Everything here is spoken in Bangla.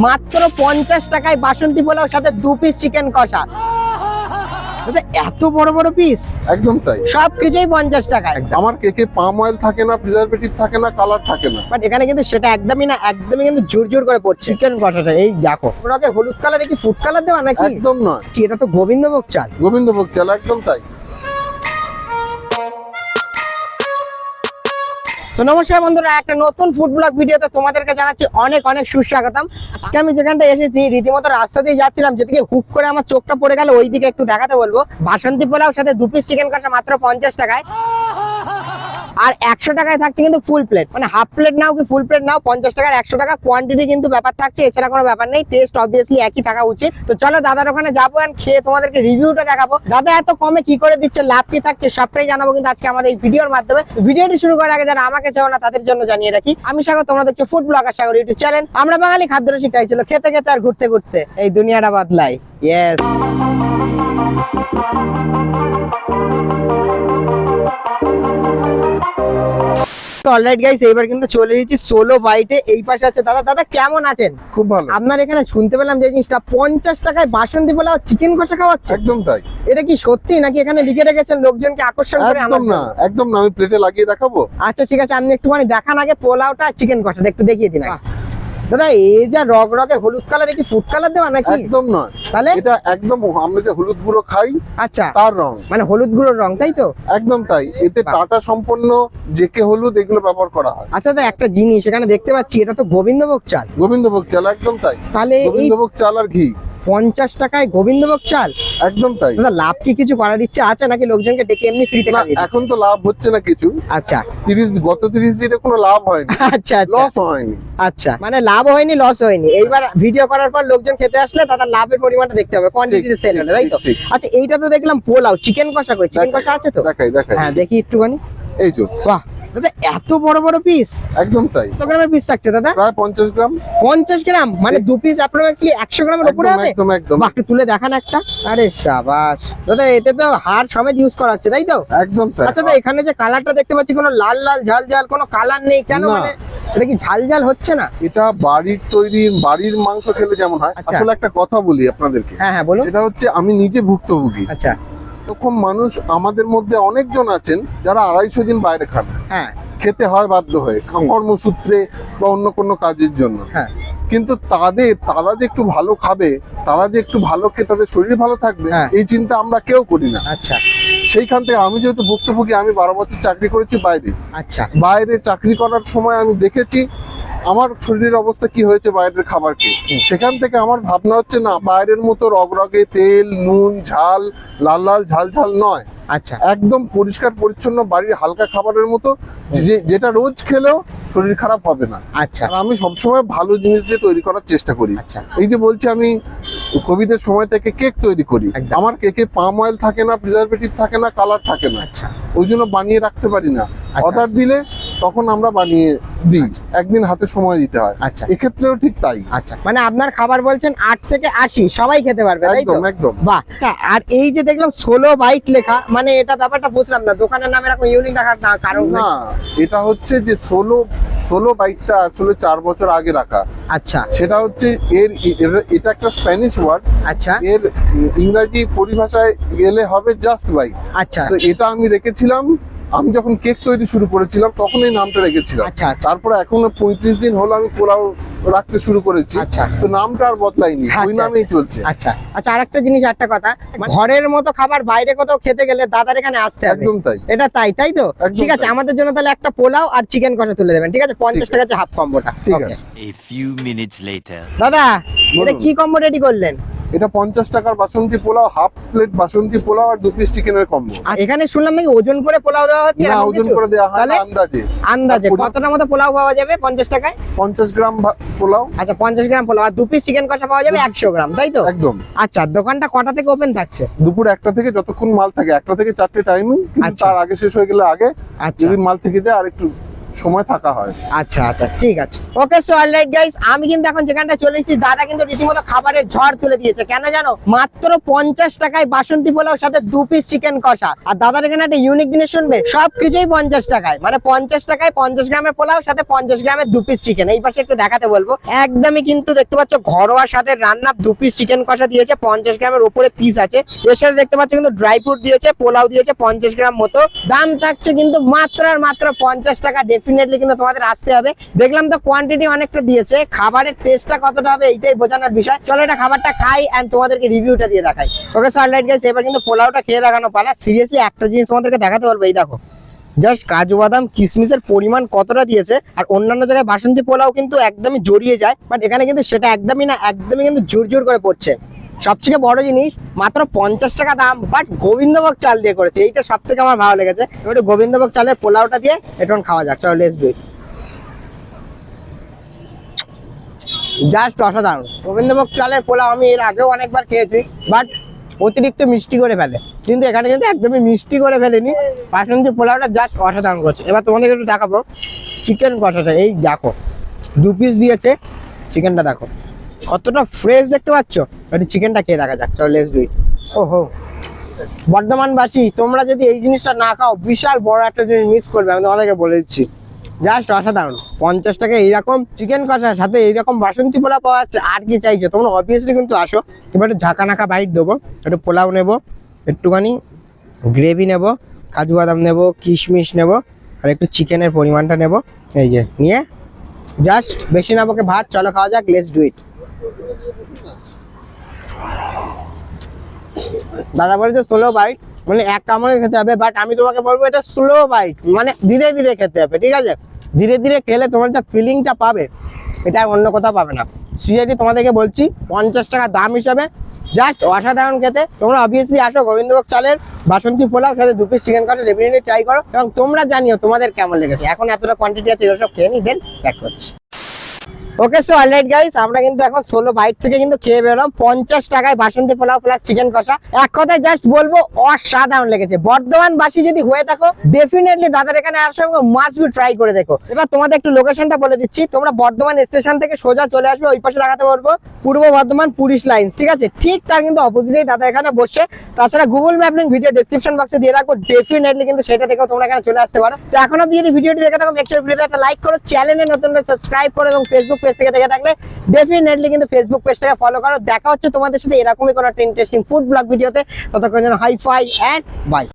মাত্র 50 টাকায় বাসন্তী পোলাও সাথে 2 পিস চিকেন কষা। এত বড় বড় পিস, একদম তাই, সবকিছুই 50 টাকায়। আমার কেকে পাম অয়েল থাকে না, প্রিজারভেটিভ থাকে না, কালার থাকে না। বাট এখানে কিন্তু সেটা একদমই না, একদমই কিন্তু জোর জোর করে পড়ছে চিকেন কষাটা। এই দেখো ওটাকে হলুদ কালারে কি ফুড কালার দেওয়া নাকি? একদম নয়, এটা তো গোবিন্দভোগ চাল। গোবিন্দভোগ চাল, একদম তাই। তো নমস্কার বন্ধুরা, একটা নতুন ফুড ব্লগ ভিডিওতে তোমাদেরকে জানাচ্ছি অনেক অনেক সুস্বাগতম। আজকে আমি যেখানটা এসেছি রীতিমতো রাস্তা দিয়ে যাচ্ছিলাম, যেদিকে হুক করে আমার চোখটা পড়ে গেল ওই দিকে একটু দেখাতে বলবো। বাসন্তী পোলাও সাথে 2 পিস চিকেন কষা মাত্র 50 টাকায়, আর 100 টাকায় থাকছে কিন্তু ফুল প্লেট। মানে হাফ প্লেট নাও কি ফুল প্লেট নাও, 50 টাকার 100 টাকা কোয়ান্টিটি কিন্তু ব্যাপার থাকছে, এছাড়া কোনো ব্যাপার নেই। টেস্ট অবভিয়াসলি একই থাকা উচিত। তো চলো দাদার ওখানে যাবো আর খেয়ে তোমাদেরকে রিভিউটা দেখাবো। দাদা এত কমে কি করে দিচ্ছে, লাভ কি থাকছে, সবটাই জানাবো কিন্তু আজকে আমাদের এই ভিডিওর মাধ্যমে। ভিডিওটি শুরু করার আগে যারা আমাকে চাও না তাদের জন্য জানিয়ে রাখি, আমি সাগর, তোমরা দেখছো ফুড ব্লগার সাগর ইউটিউব চ্যানেল। আমরা বাঙালি খাদ্য রসিক, তাই ছিল খেতে খেতে আর ঘুরতে ঘুরতে এই দুনিয়াটা বদলাই। ইয়েস, অলরাইট গাইস, এইবার কিন্তু চলে এসেছি সোলো বাইটে। এই পাশে আছে দাদা। দাদা কেমন আছেন? খুব ভালো। আপনার এখানে শুনতে পেলাম যে জিনিসটা 50 টাকায় বাসন্তী পোলাও চিকেন কষা খাওয়াচ্ছে। একদম তাই। এটা কি সত্যি নাকি এখানে লিখে রেখেছেন লোকজনকে আকর্ষণ করে? একদম না, একদম না, আমি প্লেটে লাগিয়ে দেখাবো। আচ্ছা ঠিক আছে, আপনি একটুখানি দেখান আগে পোলাওটা চিকেন কষাটা একটু দেখিয়ে দিন আগে। দাদা এই যা রগ রগে হলুদ কালার, কি ফুড কালার দেওয়া নাকি? একদম নয়, তাহলে এটা একদম আমরা যে হলুদ গুঁড়ো খাই আচ্ছা তার রং, মানে হলুদ গুঁড়োর রং, তাই তো? একদম তাই। এতে টাটা সম্পন্ন জেকে হলুদ এগুলো ব্যবহার করা হয়। আচ্ছা দাদা একটা জিনিস এখানে দেখতে পাচ্ছি, এটা তো গোবিন্দভোগ চাল। গোবিন্দভোগ চাল, একদম তাই। তাহলে এই গোবিন্দভোগ চাল আর ঘি, 50 টাকায় গোবিন্দভোগ চাল, একদম তাই। দাদা লাভ কি কিছু করার ইচ্ছা আছে নাকি লোকজনকে ডেকে এমনি ফ্রিতে না, খাইয়ে দিচ্ছে? এখন তো লাভ হচ্ছে না কিছু। আচ্ছা গত 30 দিনে কোনো লাভ হয়নি, আচ্ছা আচ্ছা লস হয়নি। আচ্ছা, মানে লাভ হয়নি, লস হয়নি। এইবার ভিডিও করার পর লোকজন খেতে আসলে তাদের লাভের পরিমাণটা দেখতে হবে, কোয়ান্টিটিতে সেল হলে, তাই তো? ঠিক। আচ্ছা এইটা তো দেখলাম পোলাও, চিকেন কষা কই? চিকেন কষা আছে তো? দেখাই দেখাই, হ্যাঁ দেখি একটুখানি। এই তো। বাহ দাদা এত বড় বড় পিস, একদম তাই। কত গ্রামের পিস থাকছে দাদা? প্রায় 50 গ্রাম। 50 গ্রাম, মানে 2 পিস অ্যাপ্রক্সিমেটলি 100 গ্রামের উপরে একদম হবে। একদম একদম বাহ, একটু তুলে দেখান একটা। আরে শাবাশ দাদা, এতে তো হাড় সমেত ইউজ করা হচ্ছে, তাই তো? একদম তাই। আচ্ছা দাদা এখানে যে কালারটা দেখতে পাচ্ছি কোনো লাল লাল ঝাল ঝাল কোনো কালার নেই কেন? না। মানে এটা কি ঝাল ঝাল হচ্ছে না? এটা বাড়ির তৈরি, বাড়ির মাংস খেলে যেমন হয়। আচ্ছা। আসলে একটা কথা বলি আপনাদেরকে, হ্যাঁ হ্যাঁ বলুন। সেটা হচ্ছে আমি নিজে ভুক্তভোগী। আচ্ছা এরকম মানুষ আমাদের মধ্যে অনেকজন আছেন যারা 250 দিন বাইরে খান, হ্যাঁ খেতে হয় বাধ্য হয়ে, কর্মসূত্রে বা অন্য কোনো কাজের জন্য। হ্যাঁ কিন্তু তারা যে একটু ভালো খাবে, তারা যে একটু ভালো খেয়ে তাদের শরীর ভালো থাকবে, হ্যাঁ। এই চিন্তা আমরা কেউ করি না। আচ্ছা সেইখান থেকে আমি যেহেতু ভুক্তভোগী, আমি 12 বছর চাকরি করেছি বাইরে। আচ্ছা বাইরে চাকরি করার সময় আমি দেখেছি আমার শরীরের অবস্থা কি হয়েছে বাইরের খাবার খেয়ে। সেখান থেকে আমার ভাবনা হচ্ছে না, বাইরের মতো রগরগে তেল, নুন, ঝাল, লাল লাল ঝাল ঝাল নয়, আচ্ছা একদম পরিষ্কার পরিচ্ছন্ন বাড়ির হালকা খাবারের মতো, যেটা রোজ খেলেও শরীর খারাপ হবে না। আচ্ছা আর আমি সবসময় ভালো জিনিস দিয়ে তৈরি করার চেষ্টা করি। আচ্ছা এই যে বলছি, আমি কোভিডের সময় থেকে কেক তৈরি করি। একদম। আমার কেকে পাম অয়েল থাকে না, প্রিজারভেটিভ থাকে না, কালার থাকে না, আচ্ছা ওই জন্য বানিয়ে রাখতে পারি না। আচ্ছা, অর্ডার দিলে তখন আমরা বানিয়ে দিই, আচ্ছা। একদিন হাতে সময় দিতে হয়। আচ্ছা এক্ষেত্রেও ঠিক তাই। আচ্ছা, মানে আপনার খাবার বলছেন 8 থেকে 80 সবাই খেতে পারবে, তাই তো? একদম একদম। বাহ। আচ্ছা, আর এই যে দেখলাম 16 বাইট লেখা, মানে এটা ব্যাপারটা বুঝলাম না, দোকানের নামে এরকম ইউনিক রাখার কারণ না, এটা হচ্ছে যে 16 বাইটটা আসলে 4 বছর আগে রাখা। আচ্ছা সেটা হচ্ছে এটা একটা স্প্যানিশ ওয়ার্ড। আচ্ছা এর ইংরাজি পরিভাষায় গেলে হবে জাস্ট বাইট। আচ্ছা তো এটা আমি রেখেছিলাম, আমি যখন কেক তৈরি শুরু করেছিলাম তখন এই নামটা রেখেছিলাম। আচ্ছা আচ্ছা তারপরে এখনো 35 দিন হলো আমি পোলাও রাখতে শুরু করেছি। আচ্ছা। তো নামটা আর বদলাইনি, ওই আচ্ছা, নামেই চলছে। আচ্ছা আচ্ছা, আরেকটা জিনিস, একটা কথা, ঘরের মতো খাবার বাইরে কোথাও খেতে গেলে দাদার এখানে আসতে হবে। একদম তাই। এটা তাই তো? একদম ঠিক আছে, তাই। আমাদের জন্য তাহলে একটা পোলাও আর চিকেন কষা তুলে দেবেন, ঠিক আছে? 50 টাকা আছে হাফ কম্বোটা। ঠিক Okay. আছে। A few minutes later. দাদা এটা বলুন। কি কম্বো রেডি করলেন? এটা 50 টাকার বাসন্তী পোলাও, হাফ প্লেট বাসন্তী পোলাও আর 2 পিস চিকেনের কম্বো। আর এখানে শুনলাম নাকি ওজন করে পোলাও দেওয়া হচ্ছে? না, এরকম ওজন কিছু? করে দেওয়া হয় তাহলে না, আন্দাজে। আন্দাজে আর কতটা মতো পোলাও পাওয়া যাবে 50 টাকায়? 50 গ্রাম পোলাও। আচ্ছা 50 গ্রাম পোলাও আর 2 পিস চিকেন কষা পাওয়া যাবে 100 গ্রাম, তাই তো? একদম। আচ্ছা, দোকানটা কটা থেকে ওপেন থাকছে? দুপুর 1টা থেকে যতক্ষণ মাল থাকে, 1টা থেকে 4টে টাইমিং, কিন্তু আচ্ছা। তার আগে শেষ হয়ে গেলে আগে, আচ্ছা যদি মাল থেকে যায় আর একটু সময় থাকা হয়। আচ্ছা আচ্ছা ঠিক আছে, ওকে সো অলরাইট গাইস, আমি কিন্তু এখন যেখানটা চলে এসেছি, দাদা কিন্তু রীতিমতো খাবারের ঝড় তুলে দিয়েছে। কেন জানো? মাত্র 50 টাকায় বাসন্তী পোলাও সাথে 2 পিস চিকেন কষা। আর দাদার এখানে একটা ইউনিক জিনিস শুনবে, সবকিছুই 50 টাকায়, মানে 50 টাকায় 50 গ্রামের পোলাও সাথে 50 গ্রামের 2 পিস চিকেন। এই পাশে একটু দেখাতে বলবো, একদমই কিন্তু দেখতে পাচ্ছ ঘরোয়া স্বাদের রান্না 2 পিস চিকেন কষা দিয়েছে, 50 গ্রামের উপরে পিস আছে। এর সাথে দেখতে পাচ্ছ কিন্তু ড্রাই ফ্রুট দিয়েছে, পোলাও দিয়েছে 50 গ্রাম মতো। দাম থাকছে কিন্তু মাত্র আর মাত্র 50 টাকা। ডেফিনেটলি কিন্তু তোমাদের আসতে হবে। দেখলাম তো কোয়ান্টিটি অনেকটা দিয়েছে, খাবারের টেস্টটা কতটা হবে এইটাই বোঝানোর বিষয়। চলো এটা খাবারটা খাই এন্ড তোমাদেরকে রিভিউটা দিয়ে দেখাই। ওকে সো অলরাইট গাইস, এবার কিন্তু পোলাওটা খেয়ে দেখানো পালা। সিরিয়াসলি একটা জিনিস তোমাদেরকে দেখাতে পারবো, এই দেখো জাস্ট কাজু বাদাম কিশমিশের পরিমাণ কতটা দিয়েছে। আর অন্যান্য জায়গায় বাসন্তী পোলাও কিন্তু একদমই জড়িয়ে যায়, বাট এখানে কিন্তু সেটা একদমই না, একদমই কিন্তু জোর জোর করে পড়ছে। সবথেকে বড় জিনিস, মাত্র 50 টাকা দাম, বাট গোবিন্দভোগ চাল দিয়ে করেছে, এইটা সব থেকে আমার ভালো লেগেছে। এবার একটু গোবিন্দভোগ চালের পোলাওটা দিয়ে এটা খাওয়া যাক। চলো লেটস ডু ইট। জাস্ট অসাধারণ। গোবিন্দভোগ চালের পোলাও আমি এর আগেও অনেকবার খেয়েছি, বাট অতিরিক্ত মিষ্টি করে ফেলে, কিন্তু এখানে কিন্তু একদমই মিষ্টি করে ফেলেনি। বাসন্তী পোলাওটা জাস্ট অসাধারণ করছে। এবার তোমাদেরকে একটু দেখাবো চিকেন কষাটা, এই দেখো 2 পিস দিয়েছে। চিকেনটা দেখো কতটা ফ্রেশ দেখতে পাচ্ছ। একটু চিকেনটা খেয়ে দেখা যাক। চলো লেটস ডু ইট। ওহো, বর্ধমানবাসী তোমরা যদি এই জিনিসটা না খাও, বিশাল বড় একটা জিনিস মিস করবে, আমি তোমাদেরকে বলে দিচ্ছি। জাস্ট অসাধারণ। 50 টাকা এইরকম চিকেন কষার সাথে এইরকম বাসন্তী পোলাও পাওয়া যাচ্ছে, আর কি চাইছো তোমরা? অবভিয়াসলি কিন্তু আসো। এবার একটু ঝাঁকানাকা বাইট দেবো, একটু পোলাও নেবো, একটুখানি গ্রেভি নেবো, কাজু বাদাম নেবো, কিশমিশ নেবো, আর একটু চিকেনের পরিমাণটা নেবো। এই যে নিয়ে জাস্ট বেশি নেবো কে ভাত। চলো খাওয়া যাক, লেটস ডু ইট। দাদা বলেছে স্লো বাইট, মানে এক কামড়ে খেতে হবে, বাট আমি তোমাকে বলবো এটা স্লো বাইট, মানে ধীরে ধীরে খেতে হবে, ঠিক আছে? ধীরে ধীরে খেলে তোমার যা ফিলিংটা পাবে, এটা আর অন্য কোথাও পাবে না। সিরিয়াসলি তোমাদেরকে বলছি, 50 টাকা দাম হিসাবে জাস্ট অসাধারণ খেতে। তোমরা অবভিয়াসলি আসো, গোবিন্দভোগ চালের বাসন্তী পোলাও সাথে 2 পিস চিকেন কষা ডেফিনেটলি ট্রাই করো, এবং তোমরা জানিও তোমাদের কেমন লেগেছে। এখন এতটা কোয়ান্টিটি আছে, এগুলো সব খেয়ে নি, দেন ব্যাক করছি। ওকে সো অলরাইট গাইস, আমরা কিন্তু এখন 16 বাইট থেকে কিন্তু খেয়ে বেরোলাম। 50 টাকায় বাসন্তী পোলাও প্লাস চিকেন কষা। এক কথায় জাস্ট বলবো অসাধারণ লেগেছে। বর্ধমানবাসী যদি হয়ে থাকো, ডেফিনেটলি দাদার এখানে আসার সঙ্গে মাস্ট বি ট্রাই করে দেখো। এবার তোমাদের একটু লোকেশনটা বলে দিচ্ছি, তোমরা বর্ধমান স্টেশন থেকে সোজা চলে আসবে, ওই পাশে দেখাতে পারবো পূর্ব বর্ধমান পুলিশ লাইন, ঠিক আছে? ঠিক তার কিন্তু অপোজিটেই দাদা এখানে বসে। তাছাড়া Google map link video description বক্সে দিয়ে রাখবো, ডেফিনেটলি কিন্তু সেটা দেখেও তোমরা এখানে চলে আসতে পারো। তো এখন অব্দি যদি ভিডিওটি দেখে থাকো, মেক শিওর ভিডিওতে একটা লাইক করো, চ্যানেলে নতুন সাবস্ক্রাইব করো, এবং ফেসবুক পেজ থেকে দেখে থাকলে ডেফিনেটলি কিন্তু ফেসবুক পেজটাকে ফলো করো। দেখা হচ্ছে তোমাদের সাথে এরকমই কোনো একটা ইন্টারেস্টিং ফুড ব্লগ ভিডিওতে। ততক্ষণ যেন হাই ফাই এন্ড বাই।